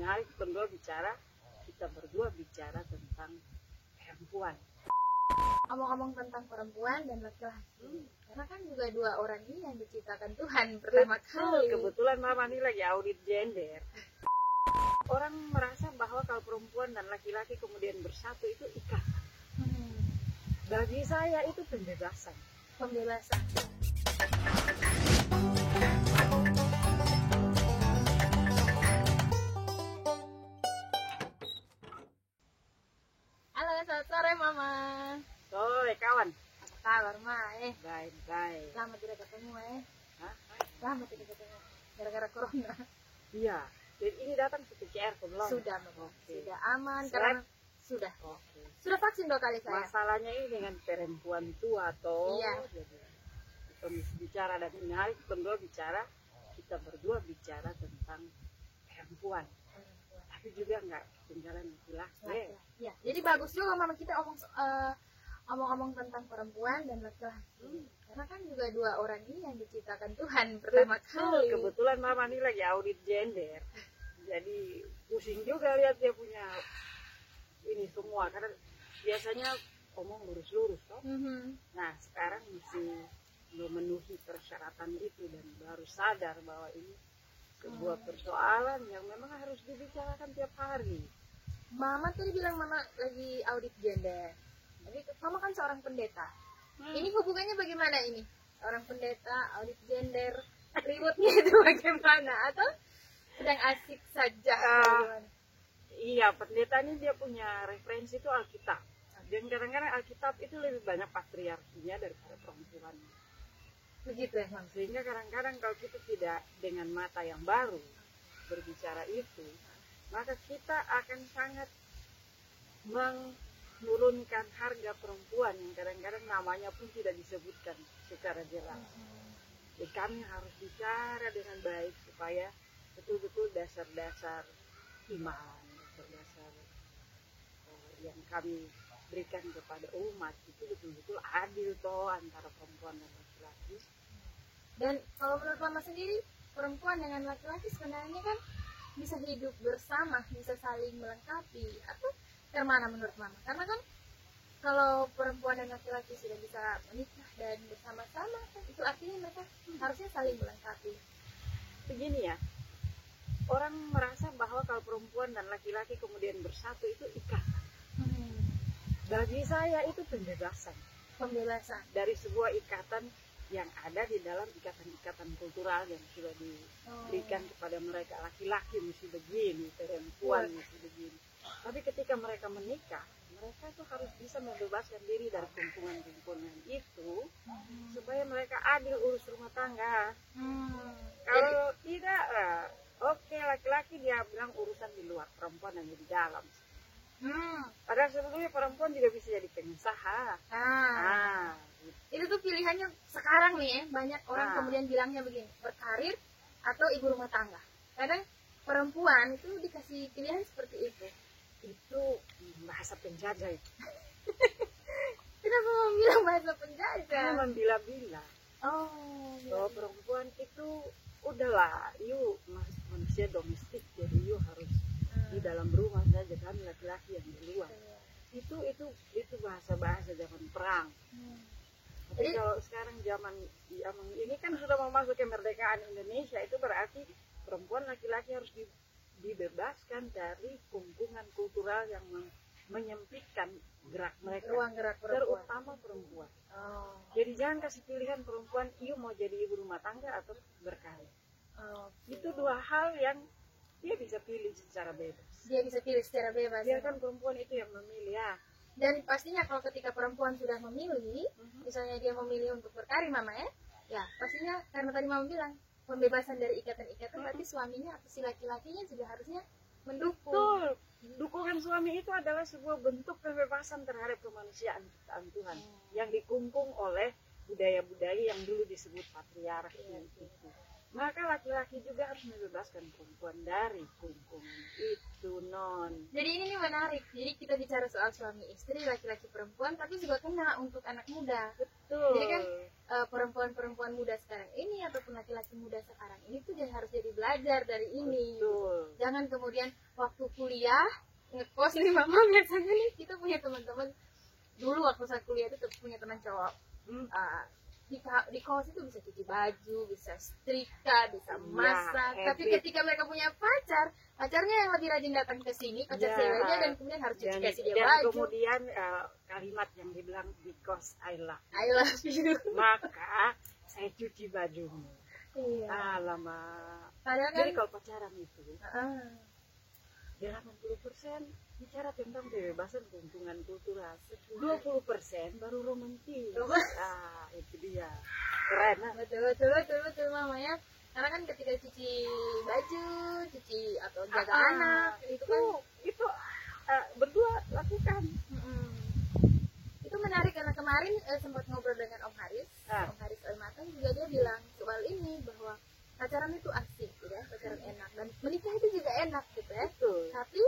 menarik kita berdua bicara tentang perempuan. Omong-omong tentang perempuan dan laki-laki, karena kan juga dua orang ini yang diciptakan Tuhan pertama kali. Kebetulan Mama ini lagi audit gender. Orang merasa bahwa kalau perempuan dan laki-laki kemudian bersatu itu ikatan. Bagi saya itu pembebasan. Pembebasan. Halo, selamat sore Mama. Sore kawan. Apa kabar Ma? Baik. Lama tidak ketemu Hah? Lama tidak ketemu. Gara-gara corona. Iya. Jadi ini datang ke PCR belum? Sudah Mama. Oke. Sudah aman Swab? karena sudah. Oke. Sudah vaksin 2 kali saya. Masalahnya ini dengan perempuan tua toh. Iya. Jadi bicara dan menarik kita berdua bicara tentang perempuan. Tapi juga enggak tinggalan laki-laki. Ya, jadi bagus juga Mama kita omong-omong tentang perempuan dan laki-laki. Karena kan juga dua orang ini yang diciptakan Tuhan pertama kali. Kebetulan Mama ini lagi audit gender. Jadi pusing juga lihat dia punya ini semua karena biasanya omong lurus-lurus toh. Nah, sekarang mesti memenuhi persyaratan itu dan baru sadar bahwa ini sebuah persoalan yang memang harus dibicarakan tiap hari. Mama tadi bilang Mama lagi audit gender. Tapi Mama kan seorang pendeta. Ini hubungannya bagaimana ini? Seorang pendeta, audit gender, ributnya itu bagaimana? Atau sedang asik saja? Iya, pendeta ini dia punya referensi itu Alkitab. Dan kadang-kadang Alkitab itu lebih banyak patriarkinya daripada perempuan. Begitu ya Mama? Sehingga kadang-kadang kalau kita tidak dengan mata yang baru berbicara itu, maka kita akan sangat menurunkan harga perempuan yang kadang-kadang namanya pun tidak disebutkan secara jelas. Jadi kami harus bicara dengan baik supaya betul-betul dasar-dasar iman, dasar-dasar yang kami berikan kepada umat itu betul-betul adil toh antara perempuan dan laki-laki. Dan kalau menurut Mama sendiri, perempuan dengan laki-laki sebenarnya kan bisa hidup bersama, bisa saling melengkapi. Atau kemana menurut Mama? Karena kan kalau perempuan dan laki-laki sudah bisa menikah dan bersama-sama, kan itu artinya mereka harusnya saling melengkapi. Begini ya, orang merasa bahwa kalau perempuan dan laki-laki kemudian bersatu itu ikatan. Bagi saya itu pembebasan. Pembebasan. Dari sebuah ikatan yang ada di dalam ikatan-ikatan kultural yang sudah diberikan kepada mereka. Laki-laki mesti begini, perempuan mesti begini. Tapi ketika mereka menikah, mereka itu harus bisa membebaskan diri dari kumpulan-kumpulan itu supaya mereka adil urus rumah tangga. Kalau tidak, oke, laki-laki dia bilang urusan di luar, perempuan hanya di dalam. Padahal sebetulnya perempuan juga bisa jadi pengusaha. Itu tuh pilihannya sekarang nih ya, banyak orang kemudian bilangnya begini, berkarir atau ibu rumah tangga. Kadang perempuan itu dikasih pilihan seperti itu. Itu bahasa penjajah itu. Kenapa mau bilang bahasa penjajah? Membila-bila. Bahwa perempuan itu udahlah, you manusia domestik, jadi you harus di dalam rumah saja, kami laki-laki yang di luar. Itu bahasa-bahasa zaman perang. Tapi kalau sekarang zaman ini kan sudah mau masuk kemerdekaan Indonesia, itu berarti perempuan laki-laki harus dibebaskan dari kungkungan kultural yang menyempitkan gerak mereka, ruang gerak perempuan. Terutama perempuan. Jadi jangan kasih pilihan perempuan, you mau jadi ibu rumah tangga atau berkarir. Itu dua hal yang dia bisa pilih secara bebas. Dia bisa pilih secara bebas. Dia kan perempuan itu yang memilih ya. Dan pastinya kalau ketika perempuan sudah memilih, misalnya dia memilih untuk berkarir Mama ya pastinya karena tadi Mama bilang pembebasan dari ikatan-ikatan, berarti suaminya atau si laki-lakinya juga harusnya mendukung. Betul. Dukungan suami itu adalah sebuah bentuk pembebasan terhadap kemanusiaan ciptaan Tuhan yang dikungkung oleh budaya-budaya yang dulu disebut patriarki itu. Maka laki-laki juga harus membebaskan perempuan dari kungkungan itu. non. Jadi ini nih menarik. Jadi kita bicara soal suami istri, laki-laki perempuan, tapi juga kena untuk anak muda. Betul. Jadi kan perempuan-perempuan muda sekarang ini ataupun laki-laki muda sekarang ini tuh harus jadi belajar dari ini. Betul. Jangan kemudian waktu kuliah ngekos nih mama, biasanya nih kita punya teman-teman dulu waktu saya kuliah itu punya teman cowok. Di kos itu bisa cuci baju, bisa setrika, bisa masak. Ya, tapi ketika mereka punya pacarnya yang lebih rajin datang ke sini, pacar ya, ceweknya, dan kemudian harus cuci kasih dia dan baju. kemudian kalimat yang dibilang because I love you. maka saya cuci bajumu. Iya. Alamak. Padahal kan, jadi kalau pacaran itu 80% bicara tentang kebebasan keuntungan kultural, 20% baru romantis. Itu dia keren. betul mama ya. Karena kan ketika cuci baju, cuci atau jaga anak, itu berdua lakukan. Itu menarik karena kemarin sempat ngobrol dengan Om Haris Almatang, juga dia bilang soal ini bahwa pacaran itu asik gitu ya, pacaran enak, dan menikah itu juga enak gitu ya. Betul. Tapi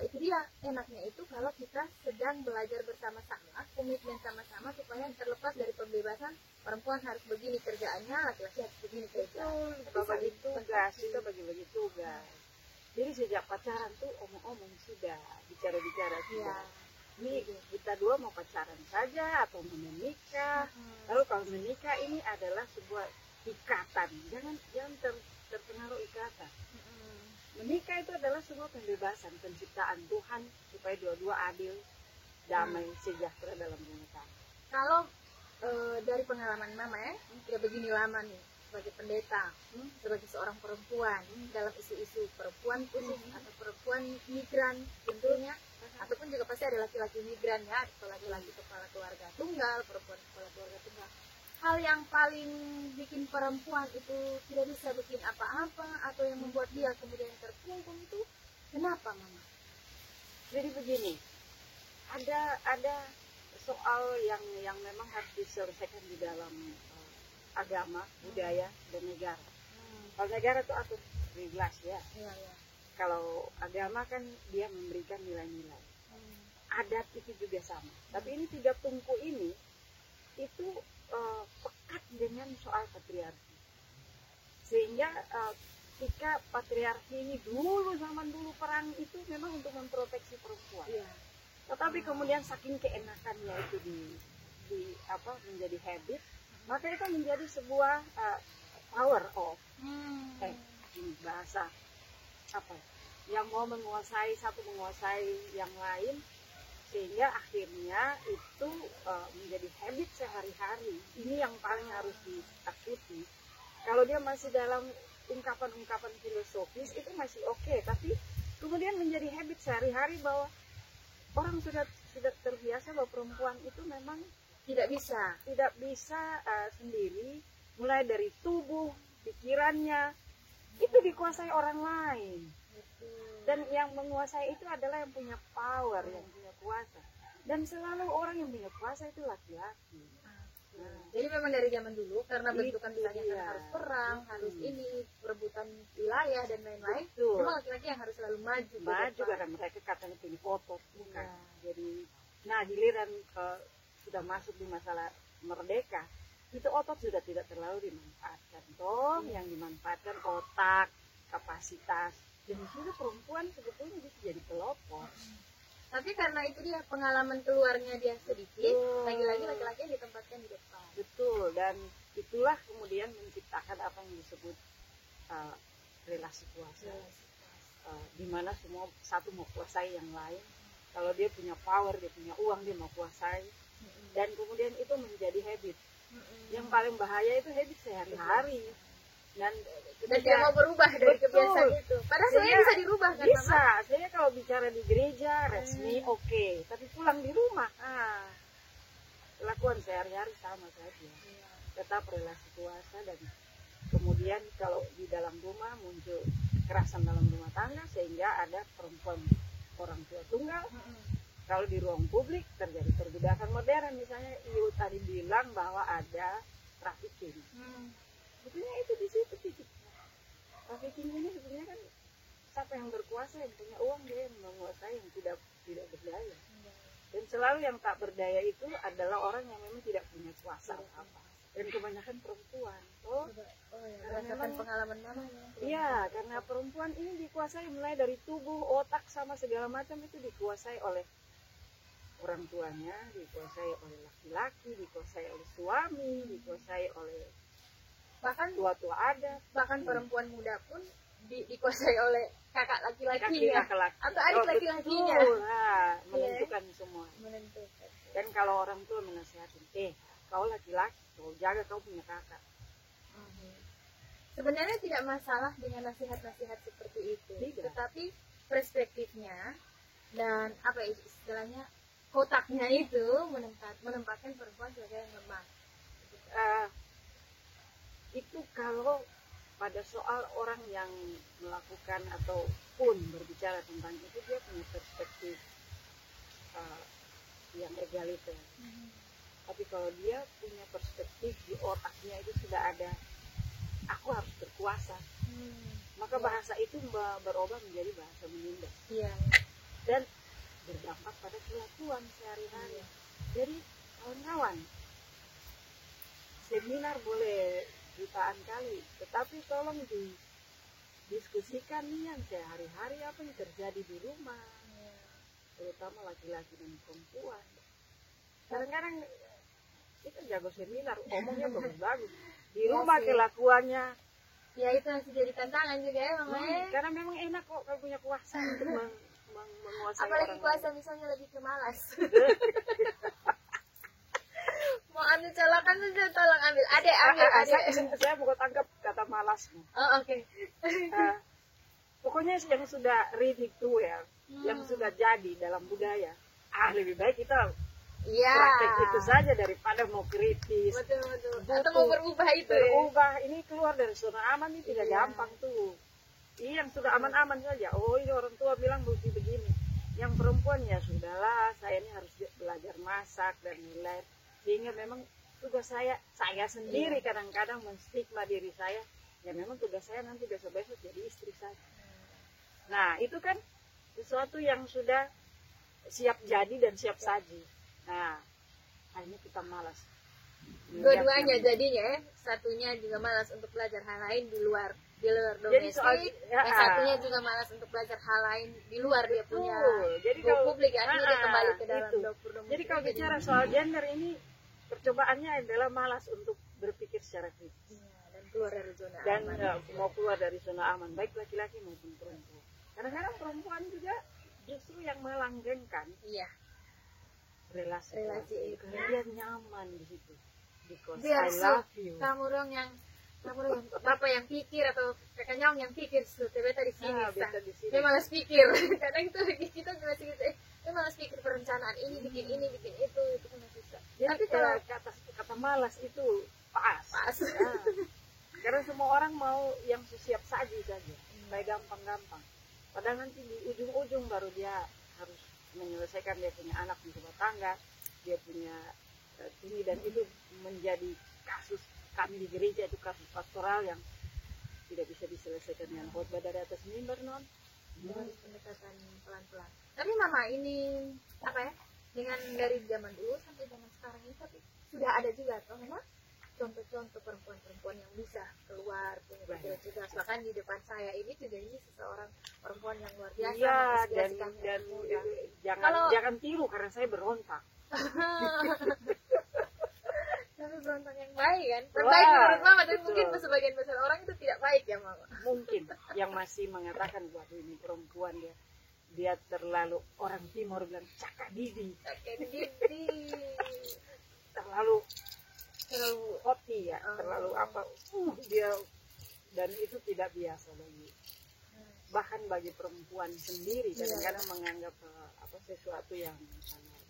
itu dia enaknya itu kalau kita sedang belajar bersama-sama, komitmen sama-sama, supaya terlepas dari pembebasan perempuan harus begini kerjaannya, laki-laki harus begini kerjaan. Kita bagi-bagi tugas. Jadi sejak pacaran tuh omong-omong sudah, bicara-bicara sudah. Ini kita dua mau pacaran saja atau mau menikah. Lalu kalau menikah ini adalah sebuah ikatan, jangan terpengaruh ikatan. Menikah itu adalah sebuah pembebasan, penciptaan Tuhan supaya dua-dua adil, damai, sejahtera dalam rumah tangga. Kalau dari pengalaman mama ya begini lama nih sebagai pendeta, sebagai seorang perempuan dalam isu-isu perempuan khusus atau perempuan migran tentunya, ataupun juga pasti ada laki-laki migran ya, atau laki-laki kepala keluarga tunggal, perempuan kepala keluarga tunggal. Hal yang paling bikin perempuan itu tidak bisa bikin apa-apa atau yang membuat dia kemudian terkungkung itu kenapa mama? Jadi begini, ada soal yang memang harus diselesaikan di dalam agama, budaya, dan negara. Kalau negara itu atur regulasi ya. Kalau agama kan dia memberikan nilai-nilai. Adat itu juga sama. Tapi ini 3 tungku ini itu pekat dengan soal patriarki. Sehingga ketika patriarki ini zaman dulu perang itu memang untuk memproteksi perempuan. Tetapi kemudian saking keenakannya itu menjadi habit, maka itu menjadi sebuah power of bahasa yang mau menguasai yang lain, sehingga akhirnya itu menjadi habit sehari-hari. Ini yang paling harus ditakuti. Kalau dia masih dalam ungkapan-ungkapan filosofis itu masih oke, tapi kemudian menjadi habit sehari-hari bahwa orang sudah terbiasa bahwa perempuan itu memang tidak bisa sendiri, mulai dari tubuh, pikirannya itu dikuasai orang lain. Dan yang menguasai itu adalah yang punya power, yang punya kuasa. Dan selalu orang yang punya kuasa itu laki-laki. Jadi memang dari zaman dulu karena bentukan misalnya kan harus perang, harus ini perebutan wilayah dan lain-lain, memang laki-laki yang harus selalu maju karena mereka katanya punya otot, bukan. Jadi giliran sudah masuk di masalah merdeka, itu otot sudah tidak terlalu dimanfaatkan. Yang dimanfaatkan otak, kapasitas. Dan sudah perempuan sebetulnya bisa jadi pelopor. Tapi karena itu dia pengalaman keluarnya dia sedikit, lagi-lagi laki-laki yang ditempatkan di depan. Betul, dan itulah kemudian menciptakan apa yang disebut relasi kuasa. Di mana semua satu mau kuasai yang lain. Kalau dia punya power, dia punya uang, dia mau kuasai. Dan kemudian itu menjadi habit. Yang paling bahaya itu habit sehari-hari. Dan dia mau berubah dari kebiasaan itu. Padahal sebenarnya bisa dirubah kan? Bisa. Saya kalau bicara di gereja resmi oke. Tapi pulang di rumah, lakukan sehari-hari sama saja. Tetap relasi kuasa, dan kemudian kalau di dalam rumah muncul kekerasan dalam rumah tangga sehingga ada perempuan orang tua tunggal. Kalau di ruang publik terjadi perbudakan modern, misalnya Ibu tadi bilang bahwa ada trafficking. Sebetulnya itu di situ titik. Trafficking ini sebenarnya kan siapa yang berkuasa, yang punya uang, dia yang menguasai, yang tidak berdaya. Dan selalu yang tak berdaya itu adalah orang yang memang tidak punya kuasa apa-apa. Dan kebanyakan perempuan. Karena memang pengalaman mama ya. Iya, karena perempuan ini dikuasai mulai dari tubuh, otak sama segala macam itu dikuasai oleh orang tuanya, dikuasai oleh laki-laki, dikuasai oleh suami, dikuasai oleh bahkan tua-tua adat, bahkan perempuan muda pun dikuasai oleh kakak laki-lakinya atau adik laki-lakinya. Menentukan semua. Menentukan. Dan kalau orang tua menasihatin, kau laki-laki, kau jaga kau punya kakak. Sebenarnya tidak masalah dengan nasihat-nasihat seperti itu, tetapi perspektifnya dan apa istilahnya kotaknya itu menempatkan perempuan sebagai yang lemah. Itu kalau pada soal orang yang melakukan ataupun berbicara tentang itu, dia punya perspektif yang egaliter. Tapi kalau dia punya perspektif di otaknya itu sudah ada, aku harus berkuasa, maka bahasa itu berubah menjadi bahasa menindas. Dan berdampak pada kelakuan sehari-hari. Jadi kawan-kawan, seminar boleh jutaan kali, tetapi tolong didiskusikan nih yang sehari-hari apa yang terjadi di rumah, terutama laki-laki dan perempuan. Kadang-kadang kita jago seminar, omongnya bagus-bagus, di rumah kelakuannya ya itu masih jadi tantangan juga ya Mama. Karena memang enak kok kalau punya kuasa untuk menguasai apalagi orang kuasa lain. Misalnya lebih ke malas. Mau ambil colokan saja tolong ambil. Adek. Saya bukan tangkap kata malas. Oke. Pokoknya yang sudah ready to wear, yang sudah jadi dalam budaya, lebih baik kita praktek itu saja daripada mau kritis. Betul. Atau mau berubah itu. Ini keluar dari zona aman ini tidak gampang tuh. Ini yang sudah aman-aman saja. Ini orang tua bilang begini. Yang perempuan ya sudahlah, saya ini harus belajar masak dan lain-lain. Sehingga memang tugas saya sendiri kadang-kadang menstigma diri saya. Ya memang tugas saya nanti besok-besok jadi istri saja. Nah itu kan sesuatu yang sudah siap jadi dan siap saji. Nah akhirnya kita malas. Dua-duanya jadinya satunya juga malas untuk belajar hal lain di luar domestik, yang satunya juga malas untuk belajar hal lain di luar dia punya publik, akhirnya dia kembali ke dalam dapur domestik. Jadi kalau bicara soal gender ini, percobaannya adalah malas untuk berpikir secara kritis dan keluar dari zona aman. Mau keluar dari zona aman, baik laki-laki maupun perempuan. Kadang-kadang perempuan juga justru yang melanggengkan relasi itu. Karena dia nyaman di situ. Because I love you. Kamu dong bapak yang pikir atau kakak nyong yang pikir beta di sini. Dia malas pikir. Kadang itu kita juga gitu. Dia malas pikir perencanaan ini bikin itu kan susah. Jadi tapi kalau kata malas itu pas. Karena semua orang mau yang siap saji saja, supaya gampang-gampang. Padahal nanti di ujung-ujung baru dia harus menyelesaikan dia punya anak di rumah tangga, dia punya ini, dan itu menjadi kasus kami di gereja, itu kasus pastoral yang tidak bisa diselesaikan dengan khotbah dari atas mimbar harus pendekatan pelan-pelan. Tapi Mama ini dengan dari zaman dulu sampai zaman sekarang ini tapi sudah ada juga atau memang contoh-contoh perempuan-perempuan yang bisa keluar punya pikiran cerdas. Bahkan di depan saya ini juga ini seseorang perempuan yang luar biasa. Dan jangan tiru karena saya berontak. Tapi berontak yang baik kan? Terbaik menurut Mama, tapi mungkin sebagian besar orang itu tidak baik ya Mama. Mungkin yang masih mengatakan waduh ini perempuan dia terlalu, orang timur bilang cakak didi. terlalu hoti ya, terlalu dia, dan itu tidak biasa bahkan bagi perempuan sendiri kadang-kadang menganggap sesuatu yang sangat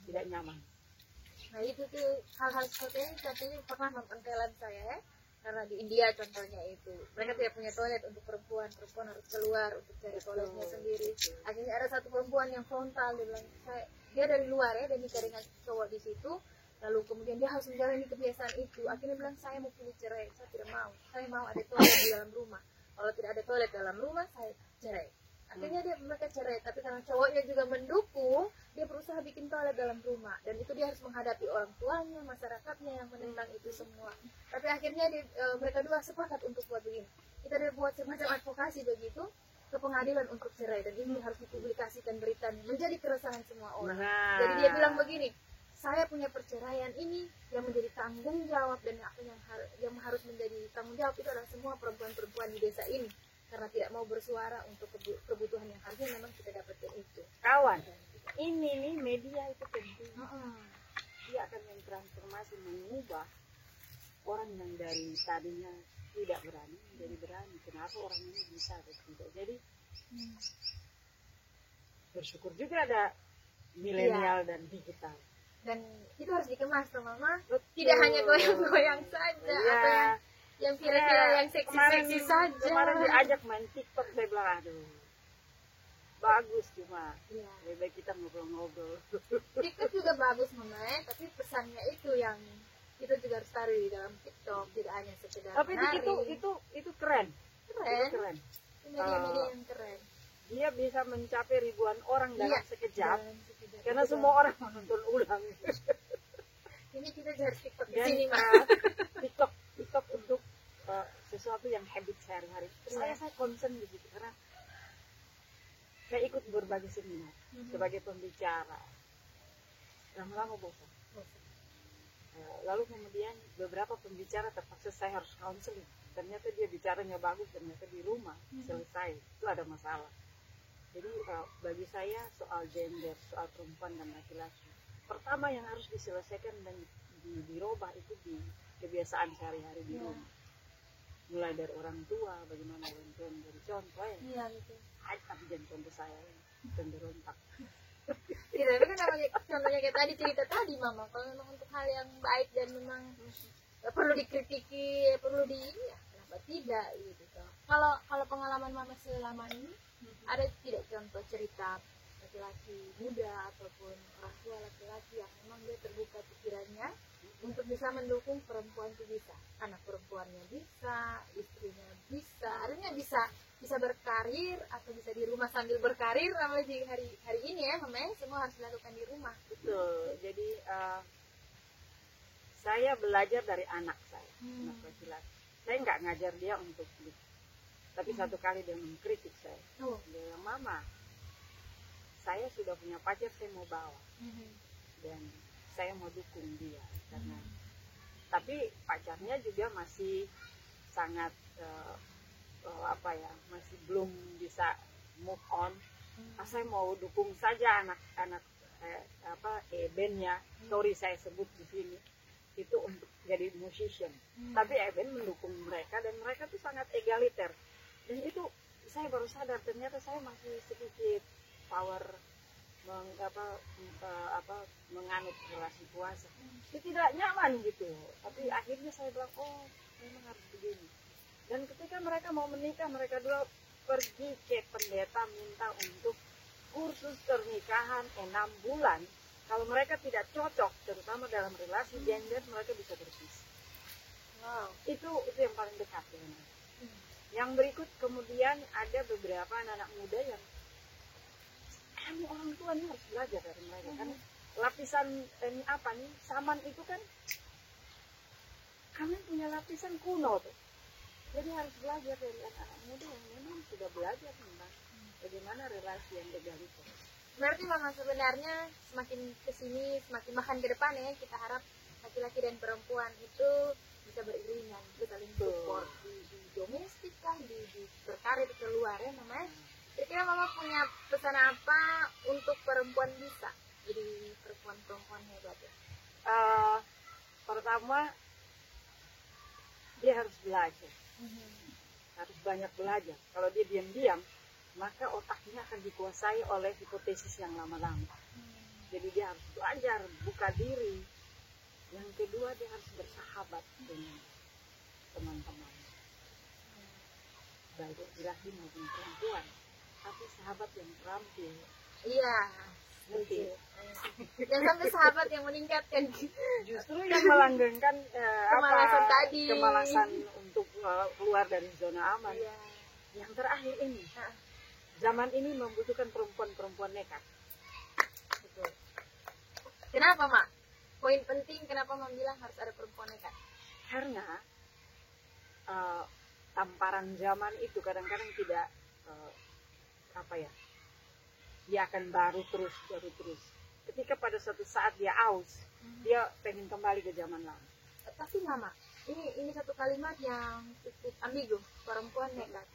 tidak nyaman. Nah itu tuh hal-hal seperti ini contohnya pernah nonton film saya ya, karena di India contohnya itu mereka tidak punya toilet untuk perempuan harus keluar untuk cari toiletnya sendiri. Akhirnya ada satu perempuan yang frontal, dia bilang dia dari luar ya, dan nikah dengan cowok di situ, lalu kemudian dia harus menjalani kebiasaan itu. Akhirnya bilang saya mau pilih cerai, saya tidak mau, saya mau ada toilet di dalam rumah. kalau tidak ada toilet dalam rumah saya cerai. Akhirnya mereka cerai, tapi karena cowoknya juga mendukung, dia berusaha bikin toilet dalam rumah, dan itu dia harus menghadapi orang tuanya, masyarakatnya yang menentang itu semua. Tapi akhirnya mereka dua sepakat untuk buat begini. Kita udah buat semacam advokasi begitu ke pengadilan untuk cerai, dan ini harus dipublikasikan beritanya, menjadi keresahan semua orang. Jadi dia bilang begini, saya punya perceraian ini yang menjadi tanggung jawab, dan yang harus menjadi tanggung jawab itu adalah semua perempuan-perempuan di desa ini, karena tidak mau bersuara untuk kebutuhan yang harusnya memang kita dapatkan itu. Kawan, ini nih media itu penting. Dia akan mentransformasi, mengubah orang yang dari tadinya tidak berani menjadi berani. Kenapa orang ini bisa atau tidak? Jadi bersyukur juga ada milenial dan digital. Dan itu harus dikemas tuh Mama. Tidak hanya goyang-goyang saja, apa yang viral-viral yang seksi-seksi saja. Kemarin diajak main TikTok, saya bilang aduh bagus, cuma lebih baik kita ngobrol-ngobrol. TikTok juga bagus Mama, tapi pesannya itu yang kita juga harus taruh di dalam TikTok, tidak hanya sekedar tapi itu keren. Keren. Media-media yang keren. Dia bisa mencapai ribuan orang dalam sekejap. Karena semua orang menonton ulang. Ini kita harus TikTok di sini, TikTok untuk sesuatu yang habit sehari-hari. Saya concern di situ karena saya ikut berbagai seminar sebagai pembicara. Lama-lama bosan. Lalu kemudian beberapa pembicara terpaksa saya harus counseling. Ternyata dia bicaranya bagus, ternyata di rumah selesai itu ada masalah. Jadi bagi saya soal gender, soal perempuan dan laki-laki, pertama yang harus diselesaikan dan dirubah itu di kebiasaan sehari-hari di rumah. Mulai dari orang tua, bagaimana orang tua menjadi contoh ya. Iya gitu. Tapi jangan contoh saya, pemberontak. Tidak, itu kan namanya contohnya kayak tadi cerita tadi Mama. Kalau memang untuk hal yang baik dan memang perlu dikritiki, perlu kenapa tidak gitu. Kalau pengalaman Mama selama ini, ada tidak contoh cerita laki-laki muda ataupun orang tua laki-laki yang memang dia terbuka pikirannya untuk bisa mendukung perempuan itu bisa, anak perempuannya bisa, istrinya bisa, artinya bisa berkarir atau bisa di rumah sambil berkarir, apalagi hari ini ya memang semua harus dilakukan di rumah. Betul. Jadi saya belajar dari anak saya, anak laki-laki. Saya nggak ngajar dia untuk tapi satu kali dia mengkritik saya. Dia bilang, Mama, saya sudah punya pacar, saya mau bawa. Dan saya mau dukung dia. Karena tapi pacarnya juga masih sangat masih belum bisa move on. Saya mau dukung saja anak-anak Eben-nya. Sorry saya sebut di sini. Itu untuk jadi musician. Tapi Eben mendukung mereka dan mereka tuh sangat egaliter. Dan itu saya baru sadar ternyata saya masih sedikit power menganut relasi kuasa. Itu tidak nyaman gitu. Tapi akhirnya saya bilang, memang harus begini. Dan ketika mereka mau menikah, mereka dua pergi ke pendeta minta untuk kursus pernikahan 6 bulan. Kalau mereka tidak cocok, terutama dalam relasi gender, mereka bisa berpisah. Wow. Itu yang paling dekat dengan saya. Yang berikut kemudian ada beberapa anak-anak muda yang orang tua ini harus belajar dari mereka kan lapisan saman itu kan kami punya lapisan kuno tuh, jadi harus belajar dari anak-anak muda yang memang sudah belajar tentang bagaimana relasi yang egaliter. Berarti Mama sebenarnya semakin kesini semakin makan ke depan ya, kita harap laki-laki dan perempuan itu bisa beriringan, saling support di domestik kan, di berkarir keluar ya Mama. Kira-kira Mama punya pesan apa untuk perempuan bisa jadi perempuan hebat ya? Pertama dia harus belajar, harus banyak belajar. Kalau dia diam-diam maka otaknya akan dikuasai oleh hipotesis yang lama-lama. Jadi dia harus belajar, buka diri. Yang kedua dia harus bersahabat dengan teman-teman, baik laki-laki maupun perempuan, tapi sahabat yang terampil. Iya, nanti jangan sampai sahabat yang meningkatkan, justru yang melanggengkan kemalasan tadi, kemalasan untuk keluar dari zona aman. Iya. Yang terakhir ini, zaman ini membutuhkan perempuan-perempuan nekat. Betul. Kenapa, Mak? Poin penting kenapa Mak bilang harus ada perempuan nekat? Karena tamparan zaman itu kadang-kadang tidak dia akan baru terus. Ketika pada suatu saat dia aus, dia pengen kembali ke zaman lama. Tapi Mama, ini satu kalimat yang cukup ambigu, perempuan nekat.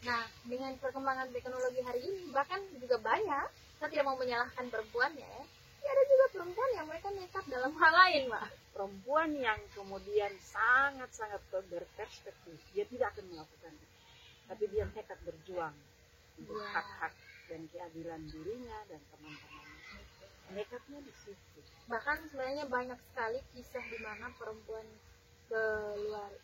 Nah, dengan perkembangan teknologi hari ini, bahkan juga banyak, saya tidak mau menyalahkan perempuannya ya. Ya, ada juga perempuan yang mereka nekat dalam hal lain, Mak. Perempuan yang kemudian sangat-sangat berperspektif, dia tidak akan melakukannya. Tapi dia nekat berjuang untuk hak-hak dan keadilan dirinya dan teman-temannya. Nekatnya di situ. Bahkan sebenarnya banyak sekali kisah di mana perempuan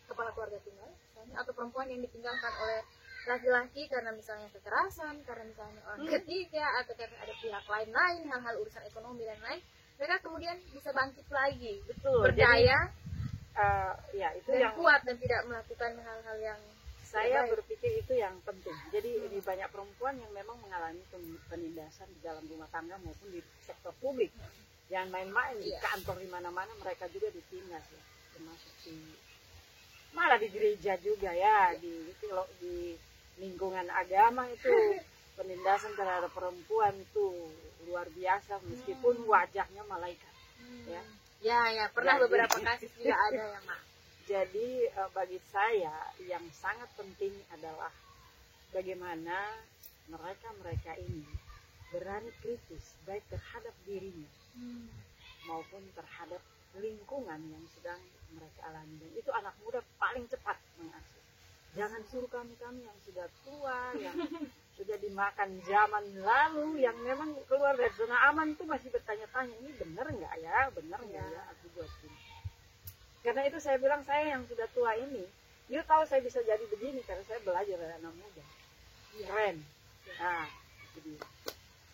kepala keluarga tunggal, misalnya, atau perempuan yang ditinggalkan oleh laki-laki karena misalnya kekerasan, karena misalnya orang ketiga, atau karena ada pihak lain-lain, hal-hal urusan ekonomi dan lain, mereka kemudian bisa bangkit lagi, berdaya, itu dan yang kuat dan tidak melakukan hal-hal yang saya berpikir itu yang penting. Jadi ini banyak perempuan yang memang mengalami penindasan di dalam rumah tangga maupun di sektor publik. Jangan main-main di kantor di mana-mana mereka juga ditindas ya, termasuk malah di gereja juga ya, di lingkungan agama itu penindasan terhadap perempuan itu luar biasa meskipun wajahnya malaikat. Ya, pernah beberapa kasus juga ada ya, Mak. Jadi bagi saya yang sangat penting adalah bagaimana mereka ini berani kritis baik terhadap dirinya maupun terhadap lingkungan yang sedang mereka alami. Dan itu anak muda paling cepat mengakses. Jangan suruh kami yang sudah tua, yang sudah dimakan zaman lalu, yang memang keluar dari zona aman tuh masih bertanya-tanya, ini benar nggak ya aku buat ini. Karena itu saya bilang, saya yang sudah tua ini, you tahu saya bisa jadi begini karena saya belajar dari anak muda. Keren. Nah, itu dia.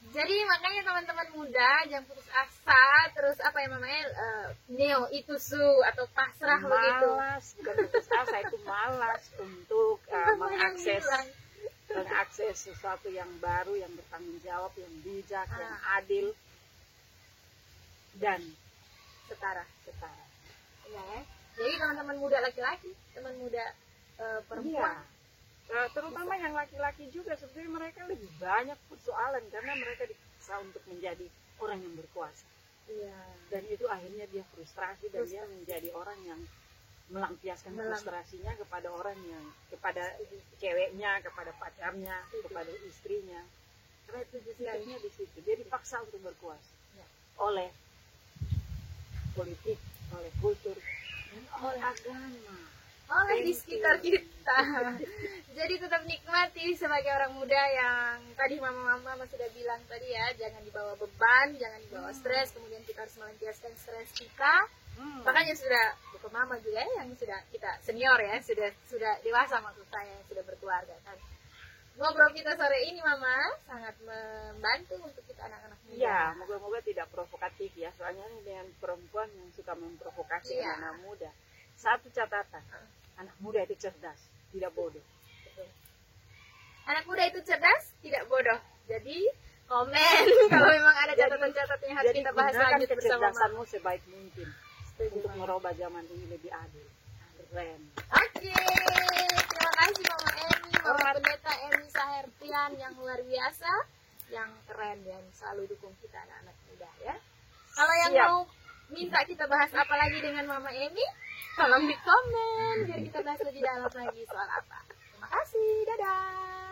Jadi makanya teman-teman muda jangan putus asa, terus apa yang namanya neo itu atau pasrah begitu. Malas, bukan putus asa, itu malas untuk mengakses sesuatu yang baru, yang bertanggung jawab, yang bijak, yang adil dan setara. Ya. Jadi teman-teman muda laki-laki, teman muda perempuan. Terutama yang laki-laki juga sebenarnya mereka lebih banyak persoalan karena mereka dipaksa untuk menjadi orang yang berkuasa. Dan itu akhirnya dia frustrasi dan dia menjadi orang yang melampiaskan frustrasinya kepada ceweknya, kepada pacarnya, kepada istrinya. Karena itu titiknya di situ. Dia dipaksa untuk berkuasa oleh politik, oleh kultur, dan oleh agama. Oleh di sekitar kita. Jadi tetap nikmati sebagai orang muda yang tadi mama sudah bilang tadi ya, jangan dibawa beban, jangan dibawa stres, kemudian kita harus melampiaskan stres kita. Makanya sudah bukan mama juga ya, yang sudah kita senior ya, sudah dewasa maksud saya, yang sudah berkeluarga kan. Ngobrol kita sore ini Mama sangat membantu untuk kita anak-anak muda. Ya, moga-moga tidak provokatif ya, soalnya ini dengan perempuan yang suka memprovokasi anak muda. Satu catatan, anak muda itu cerdas, tidak bodoh. Betul. Anak muda itu cerdas, tidak bodoh. Jadi komen kalau memang ada catatan-catatan yang harus kita bahas lanjut bersama kecerdasanmu sebaik mungkin untuk merubah zaman ini lebih adil. Keren. Oke, terima kasih Mama Emi, Mama Pendeta Emi Sahertian yang luar biasa, yang keren dan selalu dukung kita anak-anak muda ya. Kalau yang mau minta kita bahas apa lagi dengan Mama Emi, tolong di komen biar kita bahas lebih dalam lagi soal apa. Terima kasih, dadah.